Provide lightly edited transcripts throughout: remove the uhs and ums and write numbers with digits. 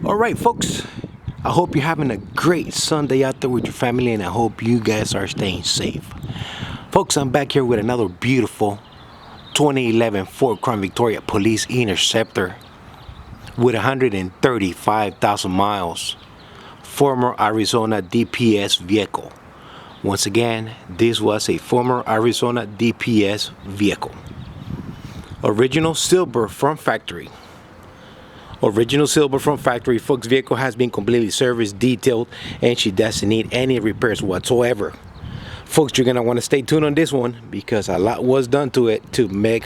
Alright folks, I hope you're having a great Sunday out there with your family, and I hope you guys are staying safe. Folks, I'm back here with another beautiful 2011 Ford Crown Victoria Police Interceptor with 135,000 miles. Former Arizona DPS vehicle. Once again, this was a former Arizona DPS vehicle. Original silver from factory. Original silver from factory. Folks, vehicle has been completely serviced, detailed, and she doesn't need any repairs whatsoever. Folks, you're gonna want to stay tuned on this one because a lot was done to it to get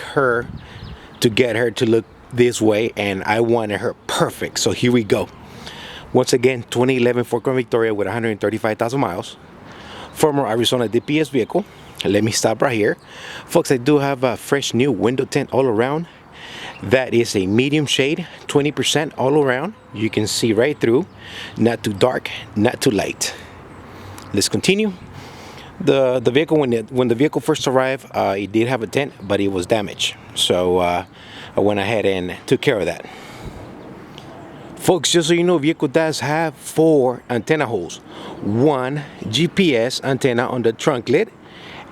her to look this way, and I wanted her perfect. So here we go. Once again, 2011 Ford Crown Victoria with 135,000 miles. Former Arizona DPS vehicle. Let me stop right here. Folks, I do have a fresh new window tint all around. That is a medium shade, 20% all around. You can see right through. Not too dark, not too light. Let's continue. The vehicle, when the vehicle first arrived, it did have a tint, but it was damaged. So I went ahead and took care of that. Folks, just so you know, vehicle does have 4 antenna holes. 1 GPS antenna on the trunk lid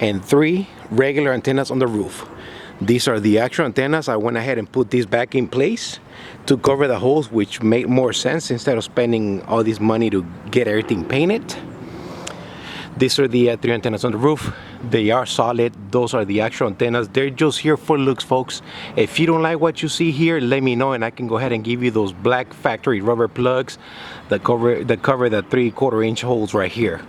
and 3 regular antennas on the roof. These are the actual antennas. I went ahead and put these back in place to cover the holes, which made more sense instead of spending all this money to get everything painted. These are the 3 antennas on the roof. They are solid. Those are the actual antennas. They're just here for looks, folks. If you don't like what you see here, let me know and I can go ahead and give you those black factory rubber plugs that cover the 3/4 inch holes right here.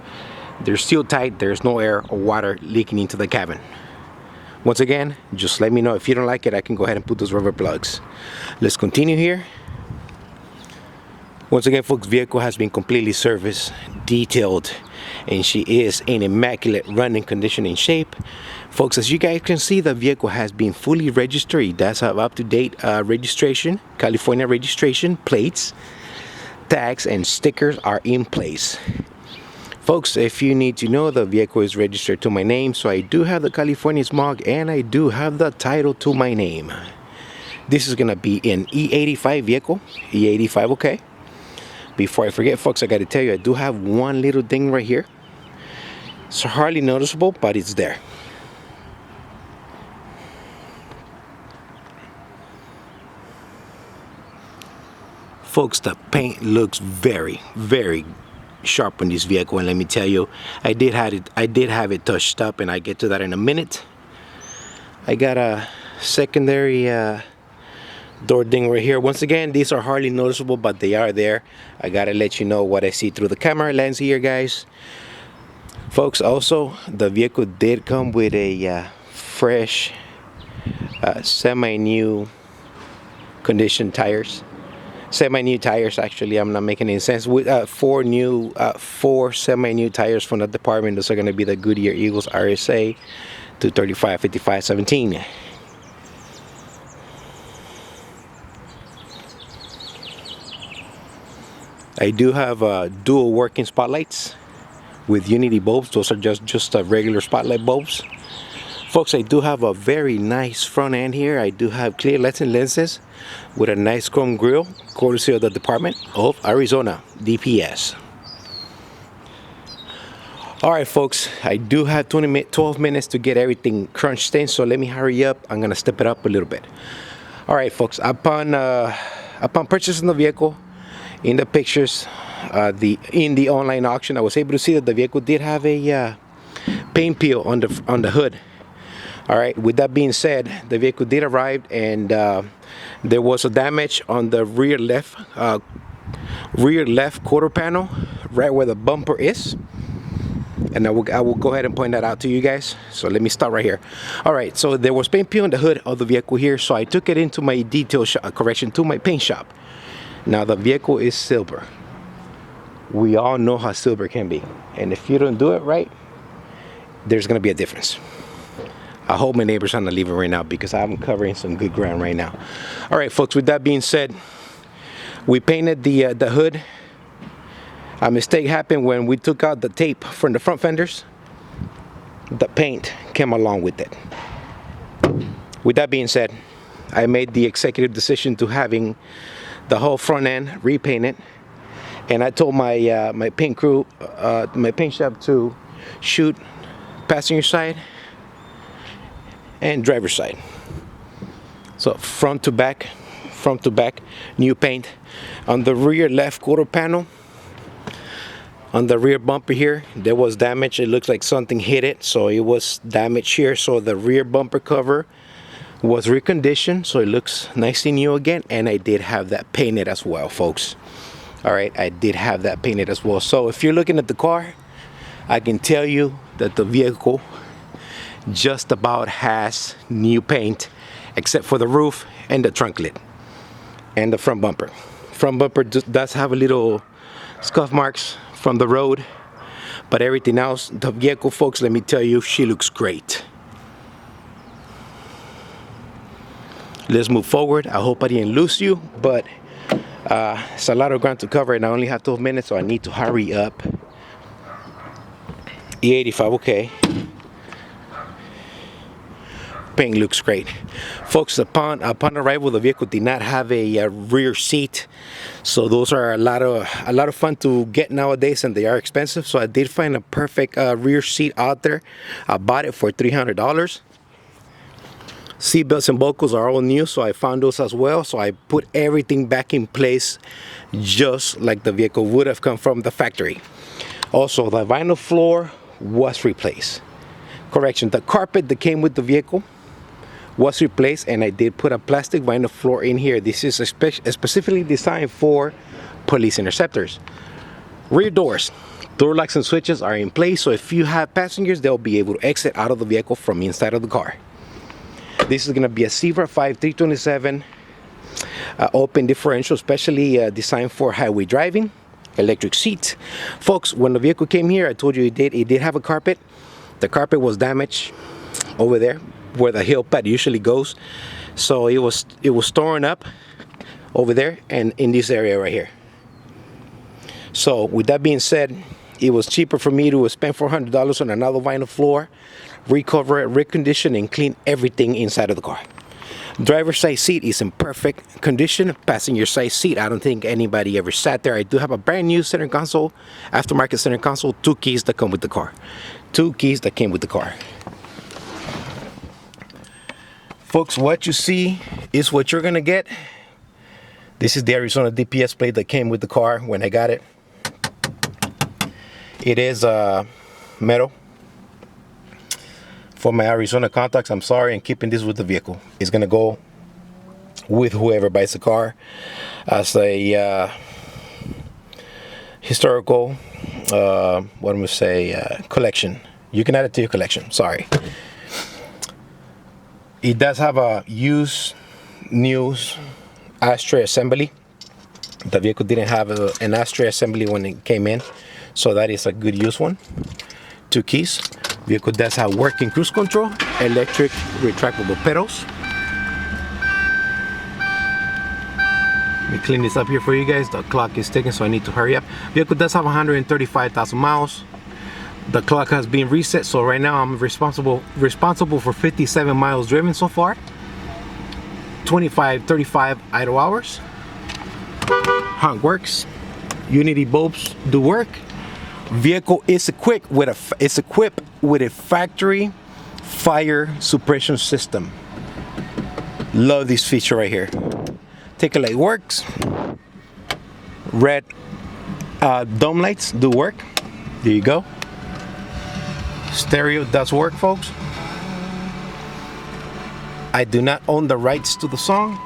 They're still tight. There's no air or water leaking into the cabin. Once again, just let me know. If you don't like it, I can go ahead and put those rubber plugs. Let's continue here. Once again, folks, vehicle has been completely serviced, detailed, and she is in immaculate running condition and shape. Folks, as you guys can see, the vehicle has been fully registered. It does have up-to-date registration, California registration, plates, tags, and stickers are in place. Folks, if you need to know, the vehicle is registered to my name, so I do have the California smog and I do have the title to my name. This is gonna be an E85 vehicle, E85, okay. Before I forget, folks, I gotta tell you, I do have one little thing right here. It's hardly noticeable, but it's there. Folks, the paint looks very, very sharp on this vehicle, and let me tell you, I did have it touched up, and I get to that in a minute. I got a secondary door ding right here. Once again, these are hardly noticeable, but they are there. I gotta let you know what I see through the camera lens here, guys. Folks, also the vehicle did come with a fresh semi-new condition tires. Semi-new tires, actually, I'm not making any sense. With 4 semi-new tires from the department. Those are going to be the Goodyear Eagles RSA 235 55 17. I do have dual working spotlights with unity bulbs. Those are just regular spotlight bulbs. Folks, I do have a very nice front end here. I do have clear lesson lenses with a nice chrome grille, courtesy of the Department of Arizona DPS. Alright folks, I do have 12 minutes to get everything crunched in, so let me hurry up. I'm gonna step it up a little bit. Alright folks, upon purchasing the vehicle, in the pictures, in the online auction, I was able to see that the vehicle did have a paint peel on the hood. Alright, with that being said, the vehicle did arrive, and there was a damage on the rear left quarter panel, right where the bumper is. And I will go ahead and point that out to you guys. So let me start right here. Alright, so there was paint peel on the hood of the vehicle here, so I took it into my detail correction to my paint shop. Now the vehicle is silver. We all know how silver can be, and if you don't do it right, there's gonna be a difference. I hope my neighbors aren't leaving right now because I'm covering some good ground right now. All right, folks, with that being said, we painted the hood. A mistake happened when we took out the tape from the front fenders. The paint came along with it. With that being said, I made the executive decision to having the whole front end, repaint it. And I told my my paint crew, my paint shop, to shoot passenger side and driver's side. So front to back, new paint. On the rear left quarter panel, on the rear bumper here, there was damage. It looks like something hit it, so it was damaged here. So the rear bumper cover was reconditioned, so it looks nice and new again. And I did have that painted as well, folks. All right, I did have that painted as well. So if you're looking at the car, I can tell you that the vehicle just about has new paint, except for the roof and the trunk lid and the front bumper. Front bumper does have a little scuff marks from the road, but everything else, the vehicle, folks, let me tell you, she looks great. Let's move forward. I hope I didn't lose you, but it's a lot of ground to cover and I only have 12 minutes, so I need to hurry up. E85, okay. Paint looks great, folks. Upon arrival, the vehicle did not have a rear seat, so those are a lot of fun to get nowadays, and they are expensive. So I did find a perfect rear seat out there. I bought it for $300. Seat belts and buckles are all new, so I found those as well. So I put everything back in place just like the vehicle would have come from the factory. Also, the vinyl floor was replaced. Correction, the carpet that came with the vehicle was replaced, and I did put a plastic vinyl floor in here. This is specifically designed for police interceptors. Rear doors, door locks and switches are in place, so if you have passengers, they'll be able to exit out of the vehicle from inside of the car. This is going to be a Zebra 5327 open differential, specially designed for highway driving. Electric seats, folks. When the vehicle came here, I told you it did have a carpet. The carpet was damaged over there where the heel pad usually goes, so it was torn up over there and in this area right here. So with that being said, it was cheaper for me to spend $400 on another vinyl floor, recover it, recondition, and clean everything inside of the car. Driver's side seat is in perfect condition. Passenger side seat, I don't think anybody ever sat there. I do have a brand new center console, aftermarket center console, 2 keys that come with the car. 2 keys that came with the car. Folks, what you see is what you're gonna get. This is the Arizona ADPS plate that came with the car when I got it. It is metal. For my Arizona contacts, I'm sorry, I'm keeping this with the vehicle. It's gonna go with whoever buys the car as a historical, what am I gonna say, collection. You can add it to your collection, sorry. It does have a used news ashtray assembly. The vehicle didn't have an ashtray assembly when it came in, so that is a good used one. 2 keys. Vehicle does have working cruise control, electric retractable pedals. Let me clean this up here for you guys. The clock is ticking, so I need to hurry up. Vehicle does have 135,000 miles. The clock has been reset, so right now I'm responsible for 57 miles driven so far. 35 idle hours. Honk works. Unity bulbs do work. Vehicle is equipped with a factory fire suppression system. Love this feature right here. Take a light works. Red dome lights do work. There you go. Stereo does work, folks. I do not own the rights to the song.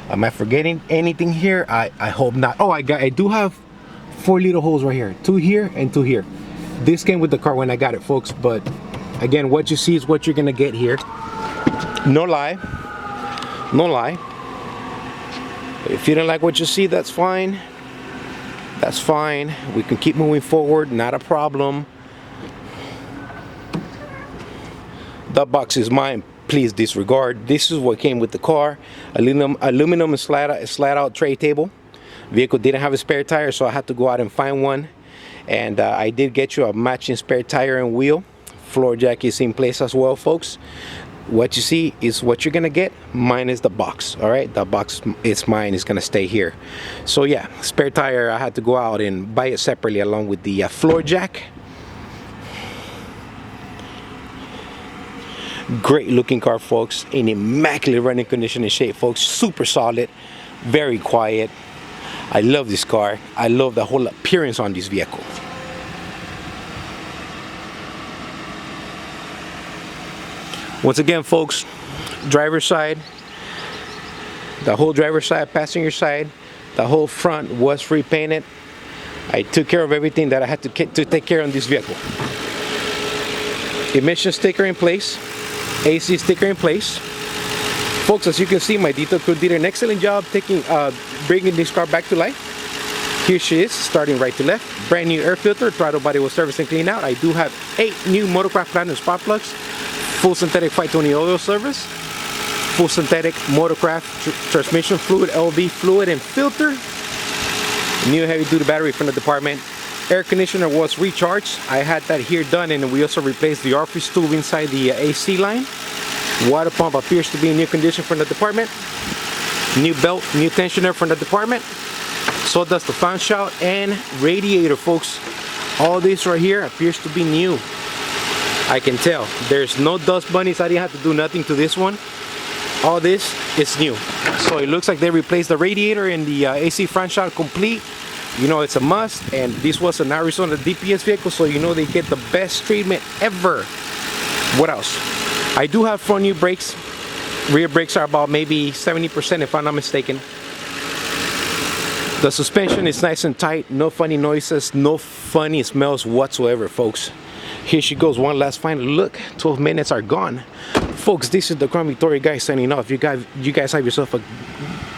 Am I forgetting anything here? I hope not. Oh, I do have 4 little holes right here. 2 here and 2 here. This came with the car when I got it, folks. But again, what you see is what you're gonna get here. No lie. If you don't like what you see, that's fine. We can keep moving forward, not a problem. That box is mine, please disregard. This is what came with the car. Aluminum slide out tray table. Vehicle didn't have a spare tire, so I had to go out and find one. And I did get you a matching spare tire and wheel. Floor jack is in place as well, folks. what you see is what you're gonna get minus the box. All right, the box is mine, is gonna stay here. So yeah, spare tire, I had to go out and buy it separately along with the floor jack. Great looking car, folks, in immaculate running condition and shape, folks. Super solid, very quiet. I love this car. I love the whole appearance on this vehicle. Once again, folks, driver's side, the whole driver's side, passenger side, the whole front was repainted. I took care of everything that I had to take care of on this vehicle. Emission sticker in place, AC sticker in place. Folks, as you can see, my detail crew did an excellent job bringing this car back to life. Here she is, starting right to left. Brand new air filter, throttle body was serviced and cleaned out. I do have 8 new Motorcraft Platinum spark plugs. Full synthetic 520 oil service, full synthetic Motorcraft transmission fluid, LV fluid and filter, new heavy duty battery from the department. Air conditioner was recharged. I had that here done, and we also replaced the orifice tube inside the AC line. Water pump appears to be in new condition from the department. New belt, new tensioner from the department. So does the fan shroud and radiator, folks. All this right here appears to be new. I can tell there's no dust bunnies. I didn't have to do nothing to this one. All this is new. So it looks like they replaced the radiator and the AC front shroud complete. You know, it's a must, and this was an Arizona DPS vehicle, so you know they get the best treatment ever. What else? I do have front new brakes. Rear brakes are about maybe 70% if I'm not mistaken. The suspension is nice and tight. No funny noises, no funny smells whatsoever, folks. Here she goes, one last final look. 12 minutes are gone. Folks, this is the Crown Victoria guy signing off. You guys have yourself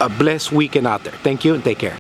a blessed weekend out there. Thank you and take care.